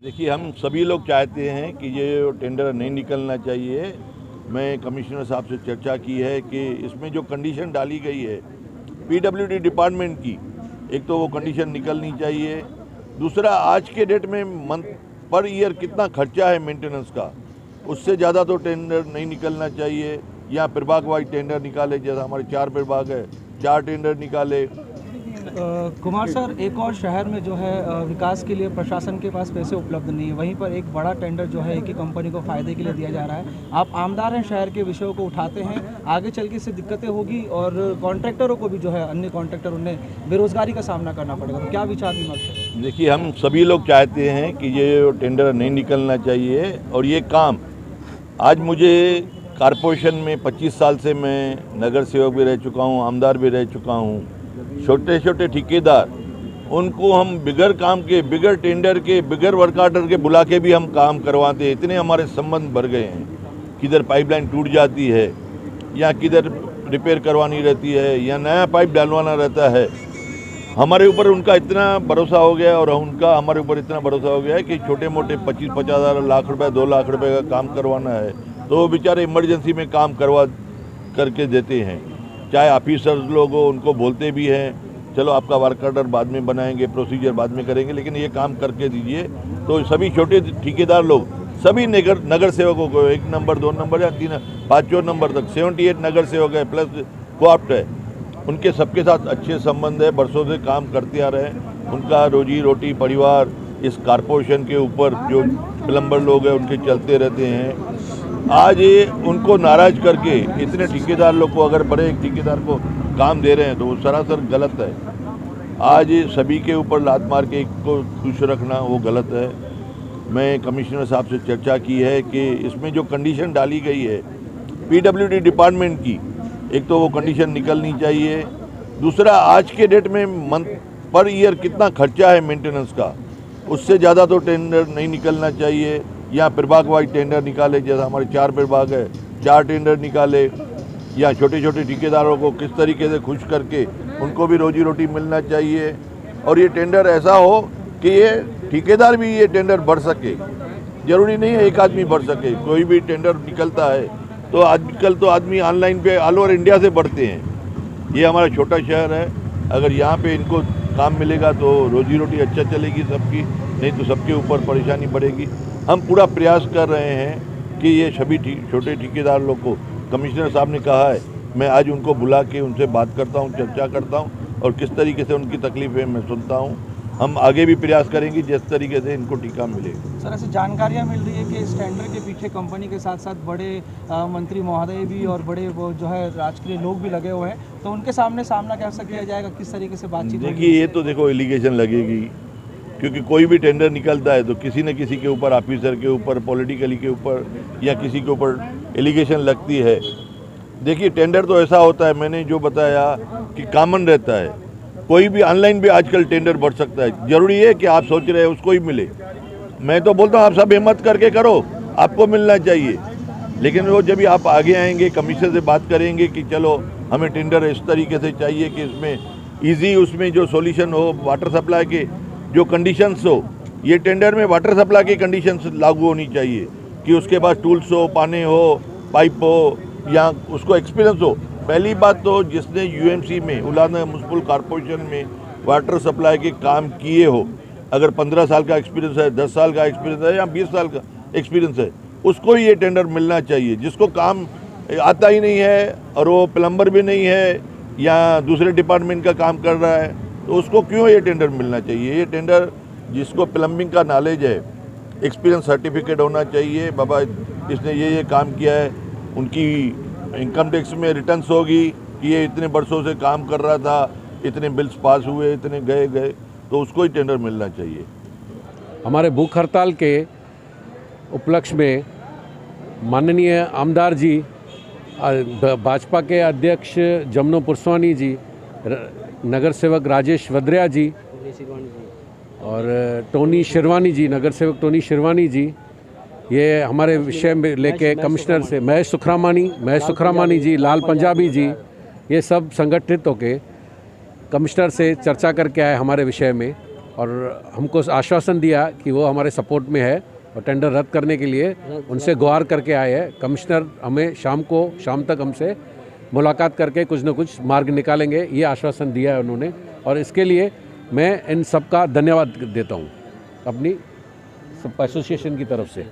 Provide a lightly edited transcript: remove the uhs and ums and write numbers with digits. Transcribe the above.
देखिए, हम सभी लोग चाहते हैं कि ये टेंडर नहीं निकलना चाहिए। मैं कमिश्नर साहब से चर्चा की है कि इसमें जो कंडीशन डाली गई है पीडब्ल्यूडी डिपार्टमेंट की, एक तो वो कंडीशन निकलनी चाहिए। दूसरा, आज के डेट में मंथ पर ईयर कितना खर्चा है मेंटेनेंस का, उससे ज़्यादा तो टेंडर नहीं निकलना चाहिए। या प्रभाग वाइज टेंडर निकाले, जैसा हमारे 4 प्रभाग है, 4 टेंडर निकाले। कुमार सर, एक और शहर में जो है विकास के लिए प्रशासन के पास पैसे उपलब्ध नहीं है, वहीं पर एक बड़ा टेंडर जो है एक ही कंपनी को फायदे के लिए दिया जा रहा है। आप आमदार हैं, शहर के विषयों को उठाते हैं, आगे चल के इससे दिक्कतें होगी और कॉन्ट्रैक्टरों को भी जो है, अन्य कॉन्ट्रैक्टर, उन्हें बेरोजगारी का सामना करना पड़ेगा। तो क्या विचार विमर्श है? देखिए, हम सभी लोग चाहते हैं कि ये टेंडर नहीं निकलना चाहिए। और ये काम आज मुझे कारपोरेशन में 25 साल से मैं नगर सेवक भी रह चुका हूँ, आमदार भी रह चुका हूँ। छोटे छोटे ठेकेदार, उनको हम बिगर काम के, बिगर टेंडर के, बिगर वर्क ऑर्डर के बुला के भी हम काम करवाते हैं। इतने हमारे संबंध बढ़ गए हैं। किधर पाइपलाइन टूट जाती है, या किधर रिपेयर करवानी रहती है, या नया पाइप डालवाना रहता है। हमारे ऊपर उनका इतना भरोसा हो गया और उनका हमारे ऊपर इतना भरोसा हो गया है कि छोटे मोटे 25-50 हज़ार, लाख रुपए, 2 लाख रुपए का काम करवाना है तो वो बेचारे इमरजेंसी में काम करवा करके देते हैं। चाहे ऑफिसर्स लोग हो, उनको बोलते भी हैं चलो आपका वर्क ऑर्डर बाद में बनाएंगे, प्रोसीजर बाद में करेंगे, लेकिन ये काम करके दीजिए। तो सभी छोटे ठेकेदार लोग, सभी नगर सेवकों को 1 नंबर, 2 नंबर या 3, 5 नंबर तक 78 नगर सेवक है, प्लस कोऑप्ट है, उनके सबके साथ अच्छे संबंध है, बरसों से काम करते आ रहे हैं। उनका रोजी रोटी परिवार इस कारपोरेशन के ऊपर, जो प्लम्बर लोग हैं उनके चलते रहते हैं। आज ये उनको नाराज करके इतने ठेकेदार लोग को, अगर बड़े एक ठेकेदार को काम दे रहे हैं तो वो सरासर गलत है। आज ये सभी के ऊपर लात मार के एक को खुश रखना वो गलत है। मैं कमिश्नर साहब से चर्चा की है कि इसमें जो कंडीशन डाली गई है पीडब्ल्यूडी डिपार्टमेंट की, एक तो वो कंडीशन निकलनी चाहिए। दूसरा, आज के डेट में मंथ पर ईयर कितना खर्चा है मेंटेनेंस का, उससे ज़्यादा तो टेंडर नहीं निकलना चाहिए। या प्रभाग वाइज टेंडर निकाले, जैसा हमारे 4 प्रभाग है, 4 टेंडर निकाले। या छोटे छोटे ठेकेदारों को किस तरीके से खुश करके उनको भी रोजी रोटी मिलना चाहिए। और ये टेंडर ऐसा हो कि ये ठेकेदार भी ये टेंडर भर सके। जरूरी नहीं है एक आदमी भर सके, कोई भी टेंडर निकलता है तो आजकल तो आदमी ऑनलाइन पे ऑल ओवर इंडिया से भरते हैं। ये हमारा छोटा शहर है, अगर यहाँ पे इनको काम मिलेगा तो रोजी रोटी अच्छा चलेगी सबकी, नहीं तो सबके ऊपर परेशानी बढ़ेगी। हम पूरा प्रयास कर रहे हैं कि ये सभी छोटे ठेकेदार लोग को, कमिश्नर साहब ने कहा है, मैं आज उनको बुला के उनसे बात करता हूँ, चर्चा करता हूँ और किस तरीके से उनकी तकलीफें मैं सुनता हूँ। हम आगे भी प्रयास करेंगे जिस तरीके से इनको टीका मिले। सर, ऐसी जानकारियाँ मिल रही है कि इस टेंडर के पीछे कंपनी के साथ साथ बड़े मंत्री महोदय भी और बड़े वो जो है राजकीय लोग भी लगे हुए हैं, तो उनके सामना कैसे किया जाएगा, किस तरीके से बातचीत? देखिए, ये तो देखो एलिगेशन लगेगी, क्योंकि कोई भी टेंडर निकलता है तो किसी न किसी के ऊपर, ऑफिसर के ऊपर, पॉलिटिकली के ऊपर या किसी के ऊपर एलिगेशन लगती है। देखिए, टेंडर तो ऐसा होता है, मैंने जो बताया कि कॉमन रहता है। कोई भी ऑनलाइन भी आजकल टेंडर बढ़ सकता है। जरूरी है कि आप सोच रहे हैं उसको ही मिले। मैं तो बोलता हूँ आप सब हिम्मत करके करो, आपको मिलना चाहिए। लेकिन वो जब भी आप आगे आएंगे, कमीशन से बात करेंगे कि चलो हमें टेंडर इस तरीके से चाहिए कि इसमें ईजी, उसमें जो सॉल्यूशन हो, वाटर सप्लाई के जो कंडीशंस हो, ये टेंडर में वाटर सप्लाई की कंडीशंस लागू होनी चाहिए कि उसके पास टूल्स हो, पानी हो, पाइप हो, या उसको एक्सपीरियंस हो। पहली बात तो जिसने यूएमसी में, उल्हासनगर म्युनिसिपल कॉर्पोरेशन में वाटर सप्लाई के काम किए हो, अगर 15 साल का एक्सपीरियंस है, 10 साल का एक्सपीरियंस है या 20 साल का एक्सपीरियंस है, उसको ही ये टेंडर मिलना चाहिए। जिसको काम आता ही नहीं है और वो प्लम्बर भी नहीं है या दूसरे डिपार्टमेंट का काम कर रहा है, तो उसको क्यों ये टेंडर मिलना चाहिए? ये टेंडर जिसको प्लम्बिंग का नॉलेज है, एक्सपीरियंस सर्टिफिकेट होना चाहिए, बाबा इसने ये काम किया है, उनकी इनकम टैक्स में रिटर्न्स होगी कि ये इतने वर्षों से काम कर रहा था, इतने बिल्स पास हुए, इतने गए, तो उसको ही टेंडर मिलना चाहिए। हमारे भूख हड़ताल के उपलक्ष्य में माननीय आमदार जी, भाजपा के अध्यक्ष जमनो पुरस्वानी जी, नगर सेवक राजेश वद्रिया जी और टोनी शिरवानी जी, नगर सेवक टोनी शिरवानी जी, ये हमारे विषय में लेके कमिश्नर से महेश सुखरामानी जी, लाल पंजाबी जी, ये सब संगठित होके कमिश्नर से चर्चा करके आए हमारे विषय में। और हमको आश्वासन दिया कि वो हमारे सपोर्ट में है और टेंडर रद्द करने के लिए उनसे गुहार करके आए हैं। कमिश्नर हमें शाम तक हमसे मुलाकात करके कुछ न कुछ मार्ग निकालेंगे, ये आश्वासन दिया है उन्होंने, और इसके लिए मैं इन सब का धन्यवाद देता हूँ अपनी सब एसोसिएशन की तरफ से।